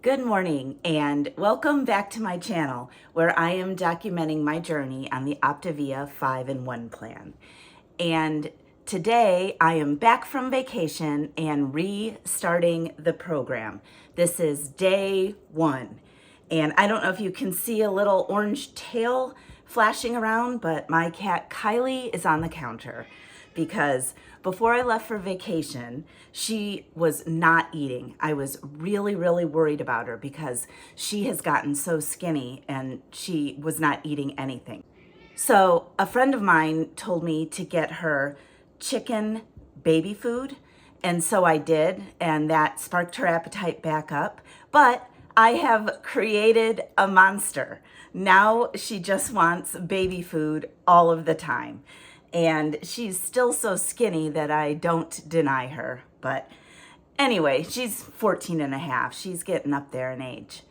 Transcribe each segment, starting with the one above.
Good morning and welcome back to my channel where I am documenting my journey on the OPTAVIA 5-in-1 plan. And today I am back from vacation and restarting the program. This is day 1. And I don't know if you can see a little orange tail flashing around, but my cat Kylie is on the counter because before I left for vacation, she was not eating. I was really worried about her because she has gotten so skinny and she was not eating anything. So a friend of mine told me to get her chicken baby food, and so I did, and that sparked her appetite back up. But I have created a monster. Now she just wants baby food all of the time. And she's still so skinny that I don't deny her. But anyway, she's 14 and a half. She's getting up there in age.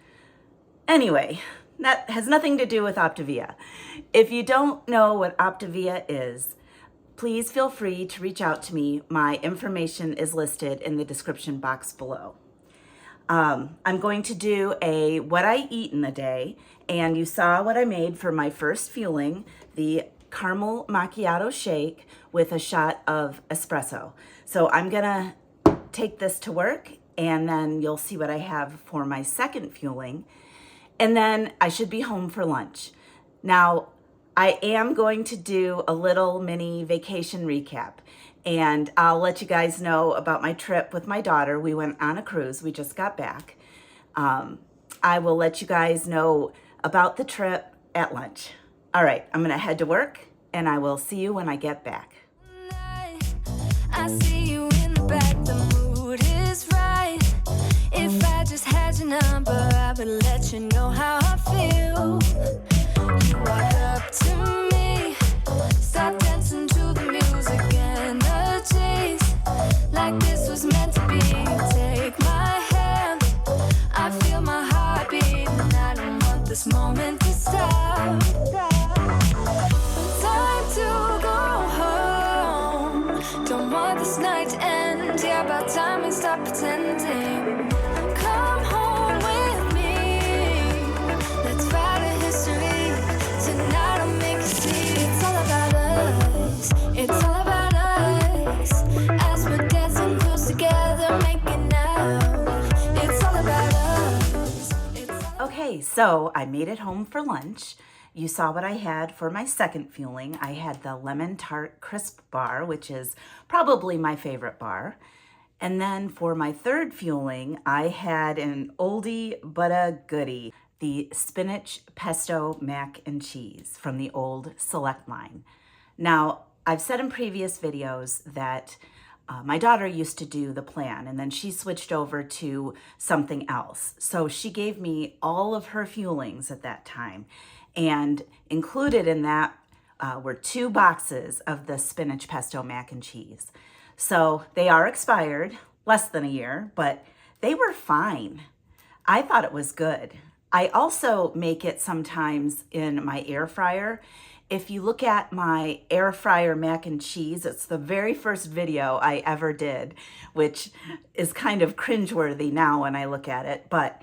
Anyway, that has nothing to do with OPTAVIA. If you don't know what OPTAVIA is, please feel free to reach out to me. My information is listed in the description box below. I'm going to do a what I eat in a day, and you saw what I made for my first fueling, the caramel macchiato shake with a shot of espresso. So I'm gonna take this to work, and then you'll see what I have for my second fueling, and then I should be home for lunch. Now, I am going to do a little mini vacation recap, and I'll let you guys know about my trip with my daughter. We went on a cruise. We just got back. I will let you guys know about the trip at lunch. All right, I'm gonna head to work, and I will see you when I get back. I see you in the back, the mood is right. If I just had your number, I would let you know how I feel. You walk up to me, start dancing to the music, energies like this was meant to be. Take my hand, I feel my heart beat, and I don't want this moment to stop. Time to go home, don't want this night to end. Yeah, about time we stop pretending. Come home with me, let's write a history. Tonight I'll make you see it's all about us. It's all about us. As we're dancing close together, making out. It's all about us. Okay, so I made it home for lunch. You saw what I had for my second fueling. I had the lemon tart crisp bar, which is probably my favorite bar. And then for my third fueling, I had an oldie but a goodie, the spinach pesto mac and cheese from the old Select line. Now, I've said in previous videos that my daughter used to do the plan, and then she switched over to something else. So she gave me all of her fuelings at that time. And included in that were 2 boxes of the spinach pesto mac and cheese. So they are expired, less than a year, but they were fine. I thought it was good. I also make it sometimes in my air fryer. If you look at my air fryer mac and cheese, it's the very first video I ever did, which is kind of cringeworthy now when I look at it, but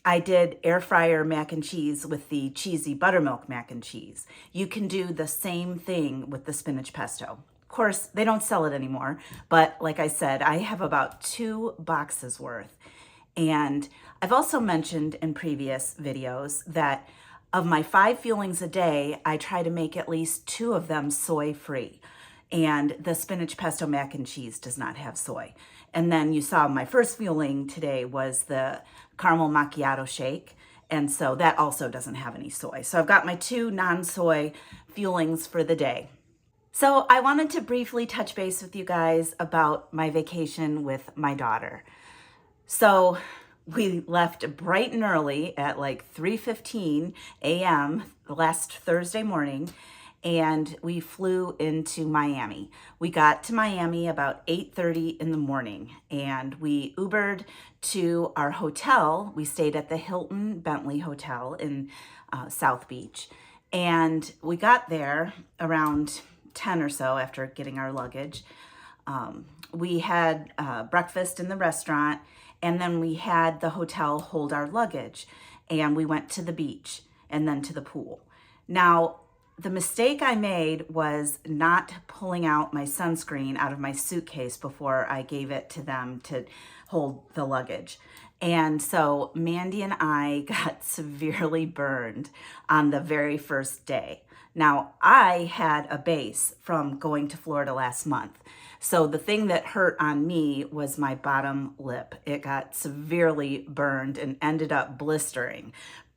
I did air fryer mac and cheese with the cheesy buttermilk mac and cheese. You can do the same thing with the spinach pesto. Of course, they don't sell it anymore, but like I said, I have about 2 boxes worth. And I've also mentioned in previous videos that of my 5 fuelings a day, I try to make at least 2 of them soy-free. And the spinach pesto mac and cheese does not have soy. And then you saw my first fueling today was the caramel macchiato shake. And so that also doesn't have any soy. So I've got my 2 non-soy fuelings for the day. So I wanted to briefly touch base with you guys about my vacation with my daughter. So we left bright and early at like 3:15 a.m. last Thursday morning, and we flew into Miami. We got to Miami about 8:30 in the morning, and we Ubered to our hotel. We stayed at the Hilton Bentley Hotel in South Beach, and we got there around 10 or so after getting our luggage. We had breakfast in the restaurant, And then we had the hotel hold our luggage, and we went to the beach and then to the pool. Now, the mistake I made was not pulling out my sunscreen out of my suitcase before I gave it to them to hold the luggage. And so Mandy and I got severely burned on the very first day. Now, I had a base from going to Florida last month. So the thing that hurt on me was my bottom lip. It got severely burned and ended up blistering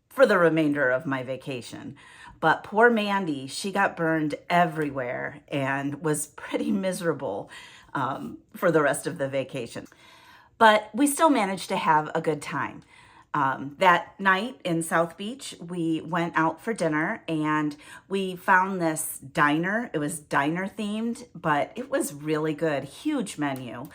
for the remainder of my vacation. But poor Mandy, she got burned everywhere and was pretty miserable for the rest of the vacation. But we still managed to have a good time. That night in South Beach, we went out for dinner and we found this diner. It was diner themed, but it was really good, huge menu.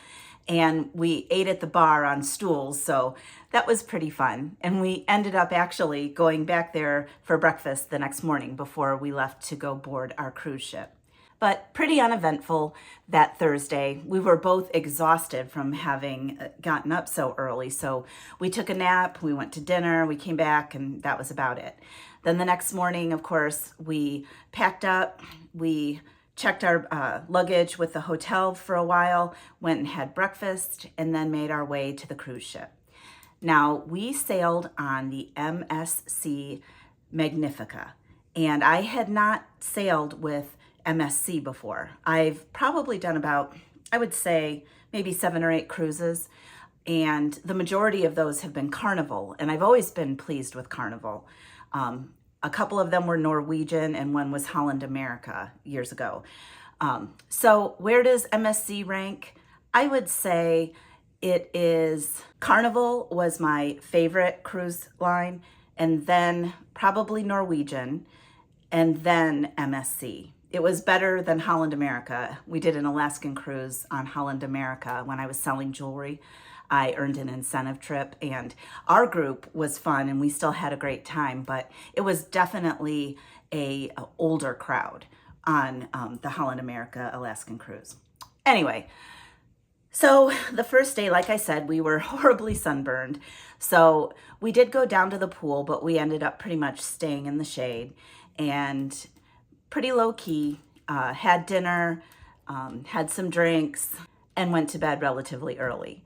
And we ate at the bar on stools, so that was pretty fun. And we ended up actually going back there for breakfast the next morning before we left to go board our cruise ship. But pretty uneventful that Thursday. We were both exhausted from having gotten up so early. So we took a nap, we went to dinner, we came back, and that was about it. Then the next morning, of course, we packed up, we checked our luggage with the hotel for a while, went and had breakfast, and then made our way to the cruise ship. Now, we sailed on the MSC Magnifica, and I had not sailed with MSC before. I've probably done about, I would say, maybe 7 or 8 cruises, and the majority of those have been Carnival, and I've always been pleased with Carnival. A couple of them were Norwegian, and one was Holland America years ago. So where does MSC rank? I would say it is Carnival was my favorite cruise line, and then probably Norwegian, and then MSC. It was better than Holland America. We did an Alaskan cruise on Holland America when I was selling jewelry. I earned an incentive trip, and our group was fun, and we still had a great time, but it was definitely a older crowd on the Holland America Alaskan cruise. Anyway, so the first day, like I said, we were horribly sunburned. So we did go down to the pool, but we ended up pretty much staying in the shade and pretty low key, had dinner, had some drinks, and went to bed relatively early.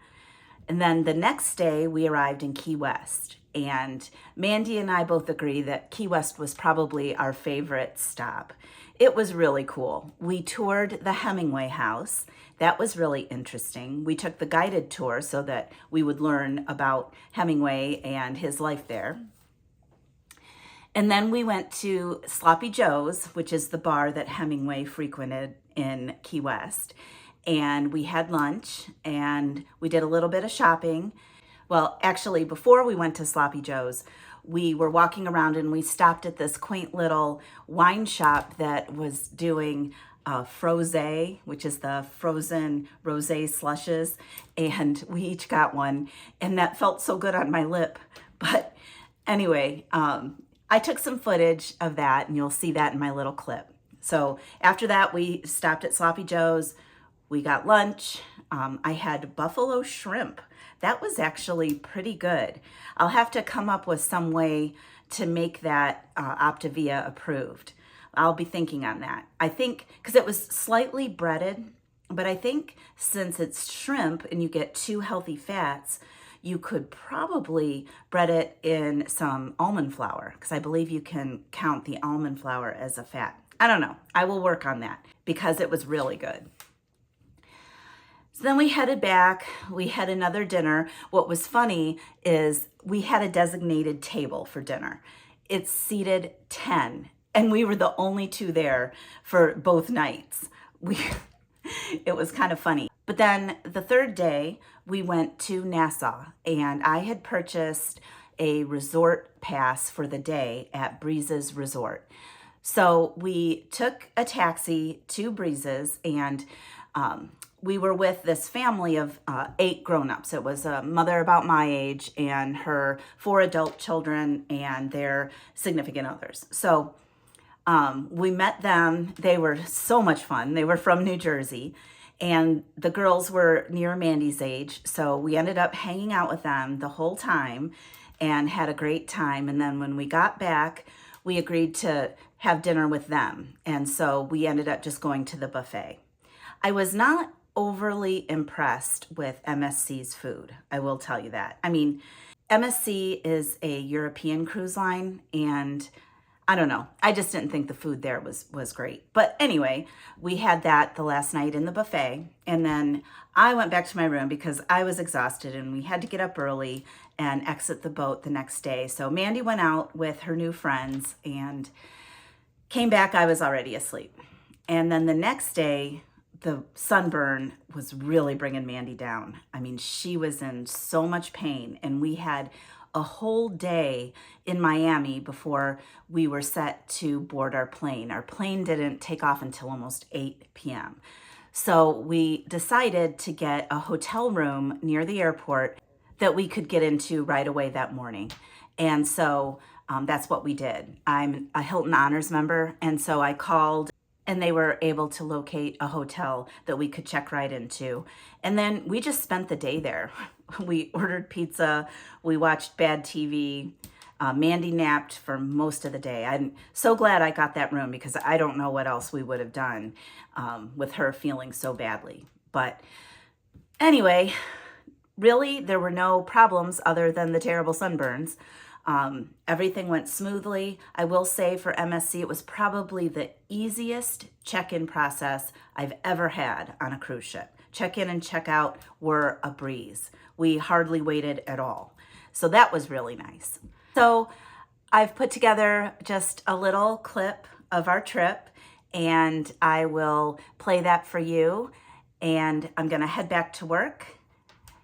And then the next day we arrived in Key West, and Mandy and I both agree that Key West was probably our favorite stop. It was really cool. We toured the Hemingway house. That was really interesting. We took the guided tour so that we would learn about Hemingway and his life there. And then we went to Sloppy Joe's, which is the bar that Hemingway frequented in Key West. And we had lunch and we did a little bit of shopping. Well, actually, before we went to Sloppy Joe's, we were walking around and we stopped at this quaint little wine shop that was doing frosé, which is the frozen rosé slushes. And we each got one, and that felt so good on my lip. But anyway, I took some footage of that, and you'll see that in my little clip. So after that, we stopped at Sloppy Joe's. We got lunch. I had buffalo shrimp. That was actually pretty good. I'll have to come up with some way to make that OPTAVIA approved. I'll be thinking on that. I think, because it was slightly breaded, but I think since it's shrimp and you get 2 healthy fats, you could probably bread it in some almond flour, because I believe you can count the almond flour as a fat. I don't know. I will work on that because it was really good. So then we headed back. We had another dinner. What was funny is we had a designated table for dinner. It seated 10, and we were the only 2 there for both nights. It was kind of funny. But then the third day, we went to Nassau, and I had purchased a resort pass for the day at Breeze's Resort. So we took a taxi to Breeze's, and we were with this family of 8 grown-ups. It was a mother about my age and her 4 adult children and their significant others. So we met them. They were so much fun. They were from New Jersey. And the girls were near Mandy's age, so we ended up hanging out with them the whole time and had a great time. And then when we got back, we agreed to have dinner with them. And so we ended up just going to the buffet. I was not overly impressed with MSC's food, I will tell you that. I mean, MSC is a European cruise line, and I don't know, I just didn't think the food there was great. But anyway, we had that the last night in the buffet, and then I went back to my room because I was exhausted and we had to get up early and exit the boat the next day. So Mandy went out with her new friends and came back, I was already asleep. And then the next day, the sunburn was really bringing Mandy down. I mean, she was in so much pain, and we had a whole day in Miami before we were set to board our plane. Our plane didn't take off until almost 8 p.m. So we decided to get a hotel room near the airport that we could get into right away that morning. And so that's what we did. I'm a Hilton Honors member, and so I called and they were able to locate a hotel that we could check right into. And then we just spent the day there. We ordered pizza, we watched bad TV. Mandy napped for most of the day. I'm so glad I got that room because I don't know what else we would have done with her feeling so badly. But anyway, really, there were no problems other than the terrible sunburns. Everything went smoothly. I will say for MSC, it was probably the easiest check-in process I've ever had on a cruise ship. Check-in and check-out were a breeze. We hardly waited at all. So that was really nice. So I've put together just a little clip of our trip, and I will play that for you. And I'm gonna head back to work.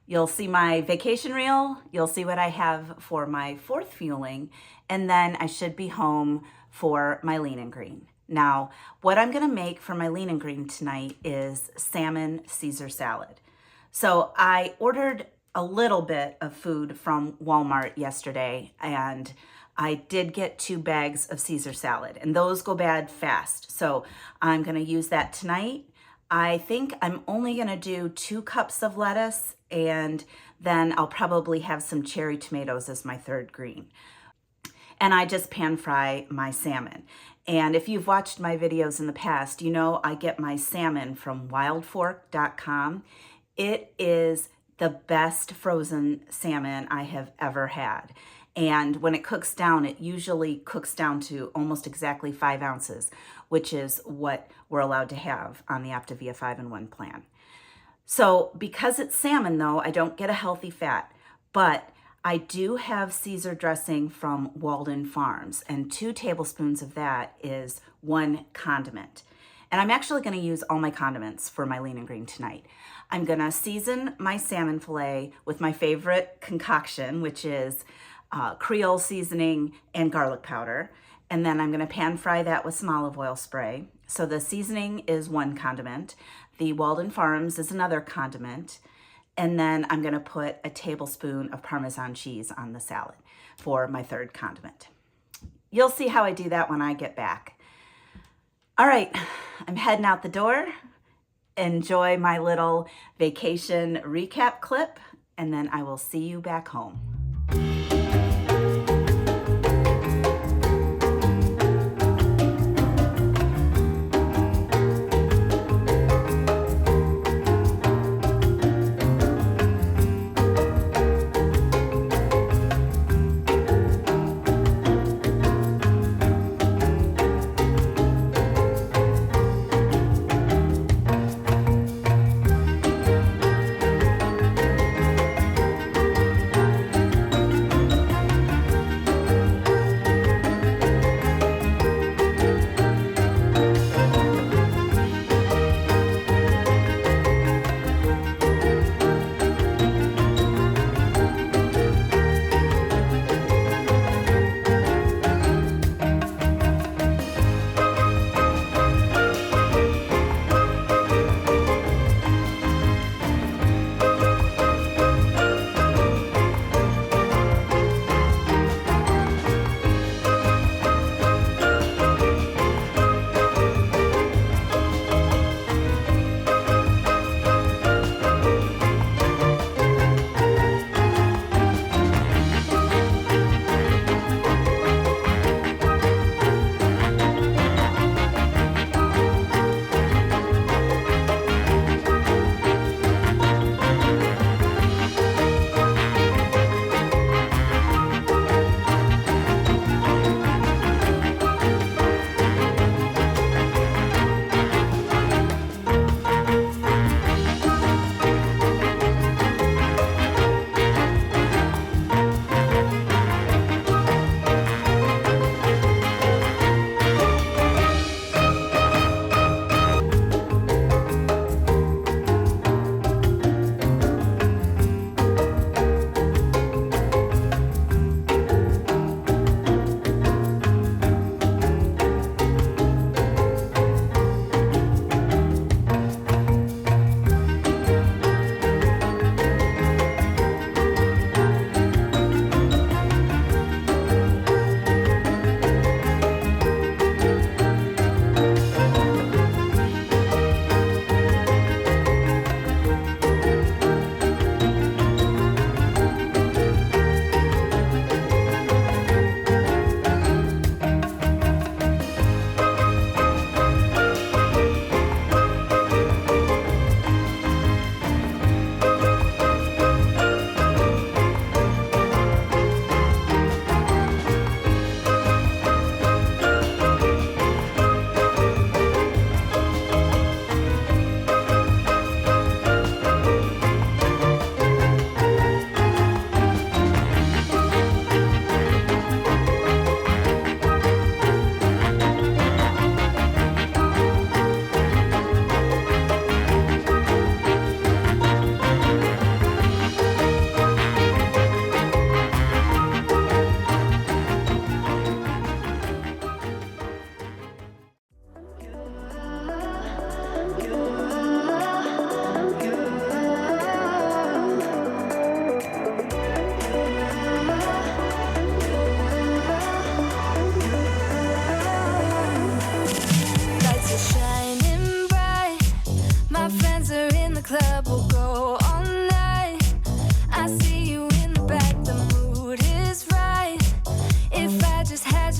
You'll see my vacation reel, you'll see what I have for my fourth fueling, and then I should be home for my lean and green. Now, what I'm gonna make for my lean and green tonight is Salmon Caesar salad. So I ordered a little bit of food from Walmart yesterday, and I did get 2 bags of Caesar salad, and those go bad fast. So I'm gonna use that tonight. I think I'm only gonna do 2 cups of lettuce, and then I'll probably have some cherry tomatoes as my third green. And I just pan fry my salmon. And if you've watched my videos in the past, you know I get my salmon from wildfork.com. It is the best frozen salmon I have ever had. And when it cooks down, it usually cooks down to almost exactly 5 ounces, which is what we're allowed to have on the OPTAVIA 5-in-1 plan. So because it's salmon though, I don't get a healthy fat, but I do have Caesar dressing from Walden Farms, and 2 tablespoons of that is 1 condiment. And I'm actually gonna use all my condiments for my lean and green tonight. I'm gonna season my salmon fillet with my favorite concoction, which is Creole seasoning and garlic powder. And then I'm gonna pan fry that with some olive oil spray. So the seasoning is 1 condiment. The Walden Farms is another condiment. And then I'm gonna put a tablespoon of Parmesan cheese on the salad for my third condiment. You'll see how I do that when I get back. All right, I'm heading out the door. Enjoy my little vacation recap clip, and then I will see you back home.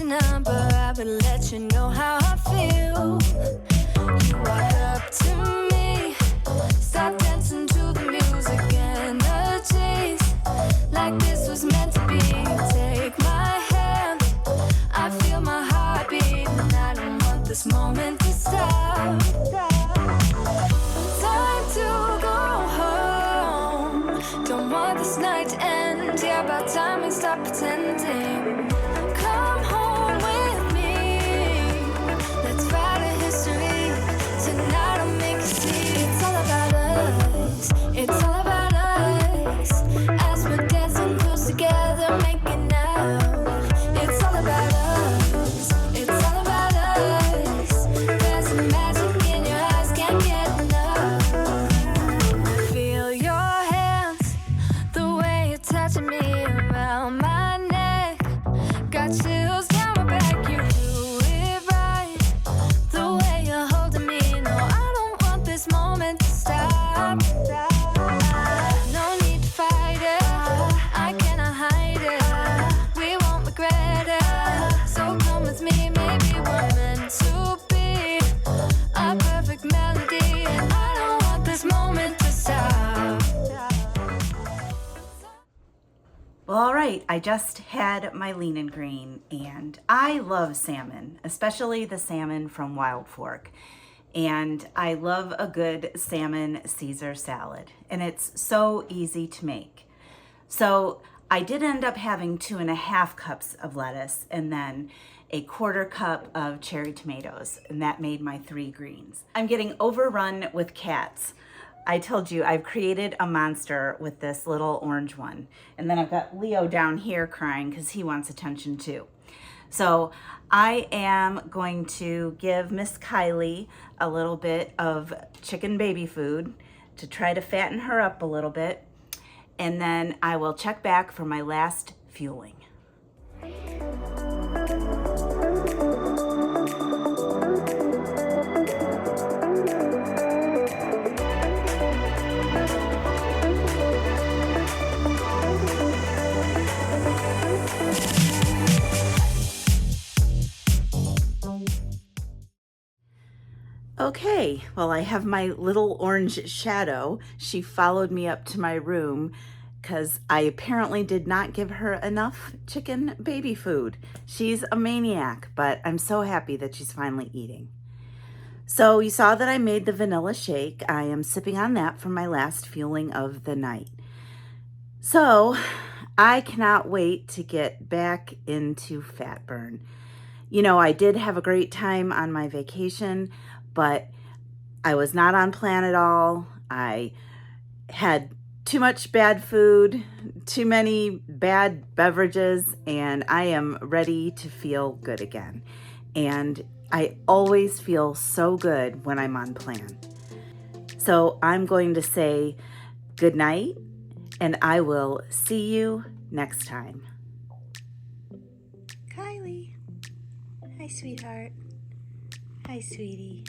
number, I would let you know how I feel. You walk up to me, start dancing to the music, energies like this was meant to be. Take my hand, I feel my heart beat, and I don't want this moment to stop. Time to go home, don't want this night to end. Yeah, about time we stop pretending. Come home with me, let's write a history. Tonight I'll make you see it's all about us. It's all about us. As we're dancing close together, making out. It's all about us. It's all about us. There's some magic in your eyes, can't get enough. Feel your hands, the way you're touching me around my neck. Got chills down my back, you do it right. The way you're holding me, no, I don't want this moment to stop. No need to fight it, I cannot hide it. We won't regret it, so come with me. Maybe we're meant to be a perfect melody, and I don't want this moment to stop. Well, all right, I just had my lean and green, and I love salmon, especially the salmon from Wild Fork. And I love a good Salmon Caesar salad, and it's so easy to make. So I did end up having 2.5 cups of lettuce and then a 1/4 cup of cherry tomatoes, and that made my 3 greens. I'm getting overrun with cats. I told you I've created a monster with this little orange one. And then I've got Leo down here crying because he wants attention too. So I am going to give Miss Kylie a little bit of chicken baby food to try to fatten her up a little bit. And then I will check back for my last fueling. Okay, well, I have my little orange shadow. She followed me up to my room because I apparently did not give her enough chicken baby food. She's a maniac, but I'm so happy that she's finally eating. So you saw that I made the vanilla shake. I am sipping on that for my last fueling of the night. So I cannot wait to get back into fat burn. You know, I did have a great time on my vacation, but I was not on plan at all. I had too much bad food, too many bad beverages, and I am ready to feel good again. And I always feel so good when I'm on plan. So I'm going to say good night, and I will see you next time. Kylie. Hi, sweetheart. Hi, sweetie.